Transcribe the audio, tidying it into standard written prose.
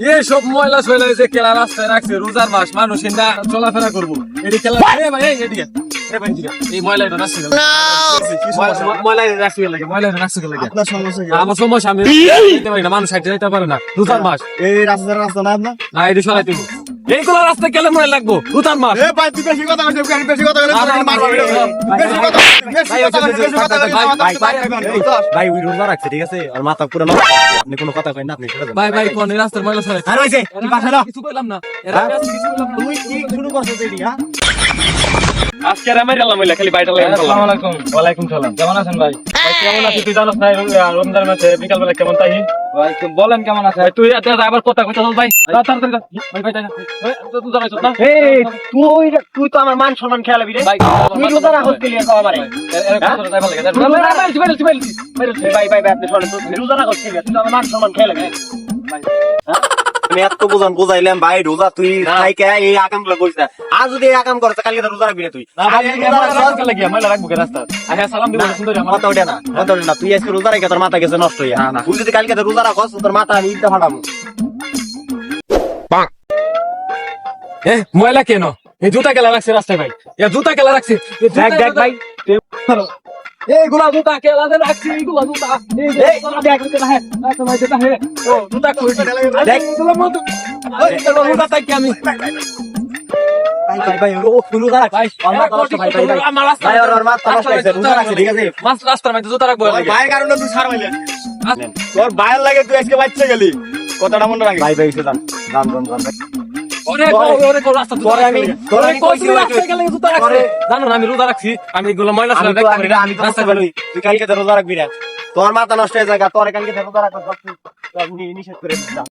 এই সব ময়লা সয়লা যে কেলা রাস্তায় রাখছে রোজার মাস মানুষ এখানে চলাফেরা করবো এটি কেলা ভাই এদিকে এই ময়লা রাখছে ময়লা রাখছে লাগে ময়লা রাখছে লাগে আপনার সমস্যা কি? আমার সমস্যা আমি দিতে পারি না মানুষ হাইটে যেতে পারে না রোজার মাস এই রাস্তা না আপনার? না এটি সরাই দিব এইগুলো রাস্তা গেলে মনে লাগবো রোজার মাস এ ভাই তুই বেশি কথা বলছিস, বেশি কথা বলে তোকে মারবো ভিডিও। বেশি কথা ভাই ওই রোজা রাখছে ঠিক আছে আর মাথা পুরো নষ্ট আপনি কোনো কথা কই না আপনি ছেড়ে দেন ভাই ভাই কোন রাস্তার ময়লা সরাই আর হইছে কি পাশে দাও কিছু কইলাম না এরা কিছু কইলাম না তুই কি শুরু করছিস এডি হ্যাঁ আজকে রামাই গেলাম মইলা খালি বাইটা লাগে আসসালামু আলাইকুম। ওয়ালাইকুম সালাম কেমন আছেন ভাই? ভাই কেমন আছিস তুই জানোস না রমজান মাসে বিকাল বেলা কেমন তাই ভাই একটু বলেন কেমন আছেন? তুই এত আবার কথা কইতাছ ভাই তাড়াতাড়ি ভাই ভাই তুই জানাইছ না এই তুই তো আমার মান সম্মান খেলাবি রে ভাই তুই রোজা রাখছ কি লিয়া কও আমারে ভাই আপনি শুনেন তুই রোজা রাখছ কি লিয়া তুই তো আমার মান সম্মান খেলাবি আমি এত বুঝাইলাম ভাই রোজা তুই খাইকে এই আকাম গুলো করিস না আজ যদি এই আকাম করছ কালকে তো রোজা রাখবি না তুই কথা ওঠে না তুই আজকে রোজা রেখে তোর মাথা গেছে নষ্ট হইয়া তুই যদি কালকে তো রোজা রাখছ তোর মাথা আমি ইটা ফাটাবো ময়লা কেন এই জুতা কেলা রাখছে রাস্তায় ভাই জুতা কেলা রাখছে দেখ ভাই এইগুলা জুতা কেলা রাখছে এইগুলা জুতা জুতা কই দেখ জুতা তাই কি আমি ভাই ও রোজা রাখ ভাই আমার রাস্তা ভাই ওর মাথা নষ্ট হইছে রোজা রাখছে ঠিক আছে মাছ রাস্তার মধ্যে জুতা রাখবো ভাইয়ের কারণে তুই ছাড় হইলে তোর ভাইয়ের লাগে তুই আজকে বাচ্চা গেলি কথাটা মনে রাখিস। ভাই এসে দান জানো না আমি রোজা রাখছি আমি এগুলো ময়লা আমি তো তুই কালকে তো রোজা রাখবি না তোর মাথা নষ্ট হয়ে যায় তোর কালকে তো রোজা রাখবি নিষেধ করে দিলাম